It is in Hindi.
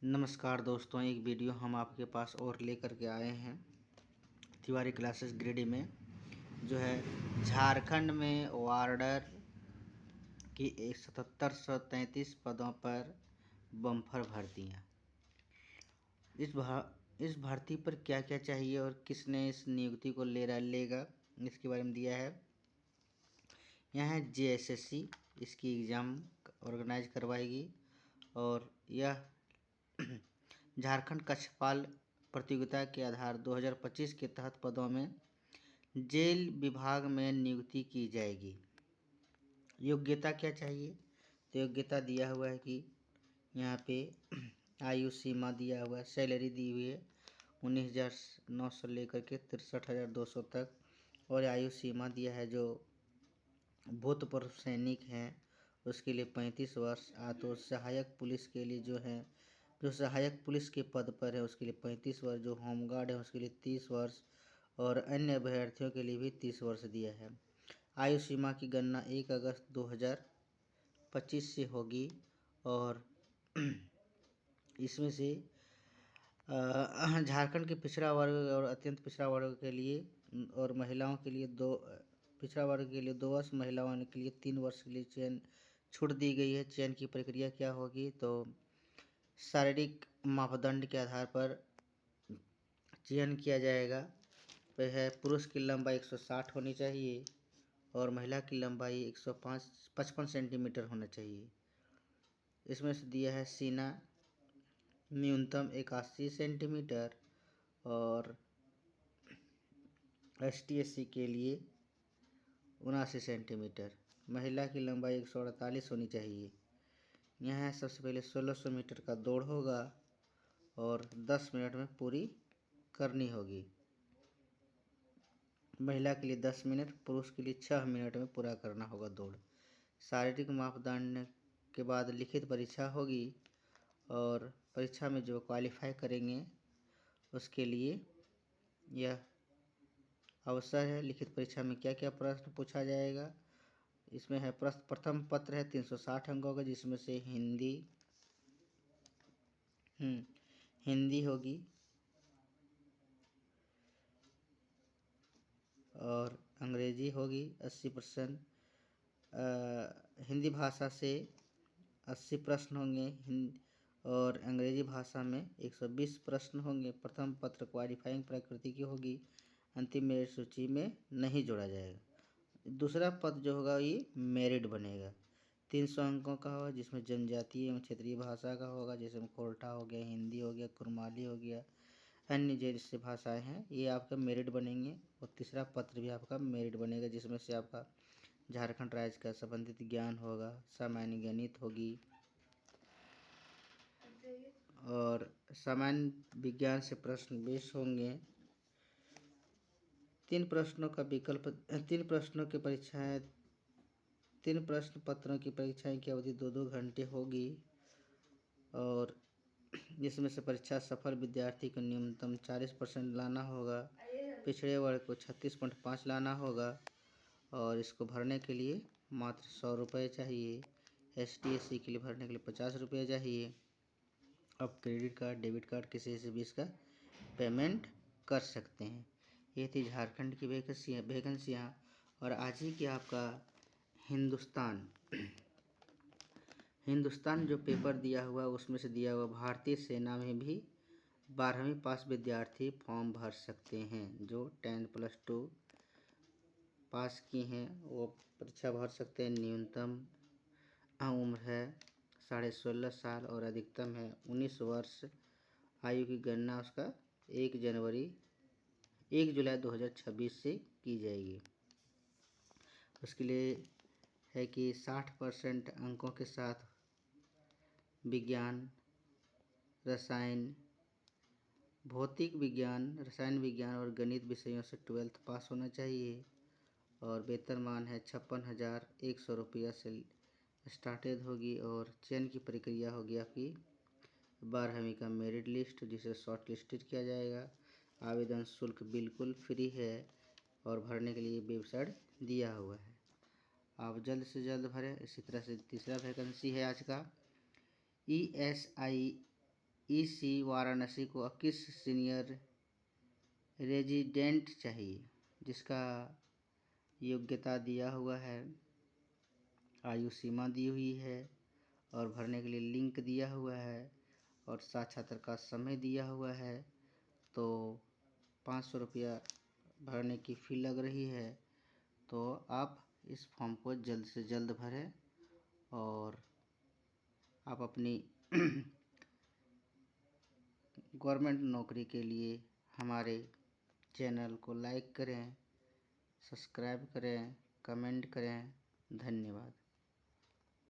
नमस्कार दोस्तों, एक वीडियो हम आपके पास और लेकर के आए हैं तिवारी क्लासेस ग्रेडी में। जो है झारखंड में वार्डर की 7733 पदों पर बम्पर भर्तियाँ। इस भर्ती पर क्या क्या चाहिए और किसने इस नियुक्ति को लेगा, इसके बारे में दिया है। यहाँ है JSSC, इसकी एग्ज़ाम ऑर्गेनाइज करवाएगी और यह झारखंड कक्षपाल प्रतियोगिता के आधार 2025 के तहत पदों में जेल विभाग में नियुक्ति की जाएगी। योग्यता क्या चाहिए, तो योग्यता दिया हुआ है कि यहाँ पे आयु सीमा दिया हुआ है, सैलरी दी हुई है 19,900 लेकर के 63,200 तक, और आयु सीमा दिया है जो भूतपूर्व सैनिक हैं उसके लिए 35 वर्ष। तो सहायक पुलिस के लिए जो सहायक पुलिस के पद पर है उसके लिए 35 वर्ष, जो होमगार्ड है उसके लिए 30 वर्ष और अन्य अभ्यर्थियों के लिए भी 30 वर्ष दिया है। आयु सीमा की गणना 1 अगस्त 2025 से होगी और इसमें से झारखंड के पिछड़ा वर्ग और अत्यंत पिछड़ा वर्ग के लिए और महिलाओं के लिए पिछड़ा वर्ग के लिए 2 वर्ष, महिलाओं के लिए 3 वर्ष के लिए चयन छूट दी गई है। चयन की प्रक्रिया क्या होगी, तो शारीरिक मापदंड के आधार पर चयन किया जाएगा। वह है पुरुष की लंबाई 160 होनी चाहिए और महिला की लंबाई 155 सेंटीमीटर होना चाहिए। इसमें से दिया है सीना न्यूनतम 81 सेंटीमीटर और ST/SC के लिए 79 सेंटीमीटर। महिला की लंबाई 148 होनी चाहिए। यहाँ सबसे पहले 1600 मीटर का दौड़ होगा और 10 मिनट में पूरी करनी होगी। महिला के लिए 10 मिनट, पुरुष के लिए 6 मिनट में पूरा करना होगा दौड़। शारीरिक मापदंड के बाद लिखित परीक्षा होगी और परीक्षा में जो क्वालिफाई करेंगे उसके लिए यह अवसर है। लिखित परीक्षा में क्या क्या प्रश्न पूछा जाएगा, इसमें है प्रथम पत्र है 360 अंकों का, जिसमें से हिंदी होगी और अंग्रेजी होगी 80%। हिंदी भाषा से 80 प्रश्न होंगे और अंग्रेजी भाषा में 120 प्रश्न होंगे। प्रथम पत्र क्वालिफाइंग प्रकृति की होगी, अंतिम मेरिट सूची में नहीं जोड़ा जाएगा। दूसरा पद जो होगा ये मेरिट बनेगा, 300 अंकों का होगा, जिसमें जनजातीय एवं क्षेत्रीय भाषा का होगा, जैसे खोरठा हो गया, हिंदी हो गया, कुरमाली हो गया, अन्य जैसे भाषाएं हैं, ये आपका मेरिट बनेंगे। और तीसरा पत्र भी आपका मेरिट बनेगा, जिसमें से आपका झारखंड राज्य का संबंधित ज्ञान होगा, सामान्य गणित होगी और सामान्य विज्ञान से प्रश्न 20 होंगे। 3 प्रश्नों प्रश्न पत्रों की परीक्षाएं की अवधि 2-2 घंटे होगी और जिसमें से परीक्षा सफल विद्यार्थी को न्यूनतम 40% लाना होगा, पिछड़े वर्ग को 36.5 लाना होगा और इसको भरने के लिए मात्र 100 रुपये चाहिए। ST/SC के लिए भरने के लिए 50 रुपये चाहिए। अब क्रेडिट कार्ड, डेबिट कार्ड किसी से भी इसका पेमेंट कर सकते हैं। ये थी झारखंड की वैकेंसियाँ। और आज ही की आपका हिंदुस्तान जो पेपर दिया हुआ उसमें से दिया हुआ भारतीय सेना में भी 12वीं पास विद्यार्थी फॉर्म भर सकते हैं। जो 10+2 पास की हैं वो परीक्षा भर सकते हैं। न्यूनतम उम्र है 16.5 साल और अधिकतम है 19 वर्ष। आयु की गणना उसका 1 जुलाई 2026 से की जाएगी। उसके लिए है कि 60% अंकों के साथ विज्ञान, भौतिक विज्ञान, रसायन विज्ञान और गणित विषयों से 12th पास होना चाहिए और वेतनमान है 56,100 रुपया से स्टार्टेड होगी। और चयन की प्रक्रिया होगी आपकी 12वीं का मेरिट लिस्ट, जिसे शॉर्ट लिस्टेड किया जाएगा। आवेदन शुल्क बिल्कुल फ्री है और भरने के लिए वेबसाइट दिया हुआ है, आप जल्द से जल्द भरें। इसी तरह से तीसरा वैकेंसी है आज का ESI ईसी वाराणसी को 21 सीनियर रेजिडेंट चाहिए, जिसका योग्यता दिया हुआ है, आयु सीमा दी हुई है और भरने के लिए लिंक दिया हुआ है और साक्षात्कार का समय दिया हुआ है। तो 500 रुपया भरने की फ़ी लग रही है। तो आप इस फॉर्म को जल्द से जल्द भरें और आप अपनी गवर्नमेंट नौकरी के लिए हमारे चैनल को लाइक करें, सब्सक्राइब करें, कमेंट करें। धन्यवाद।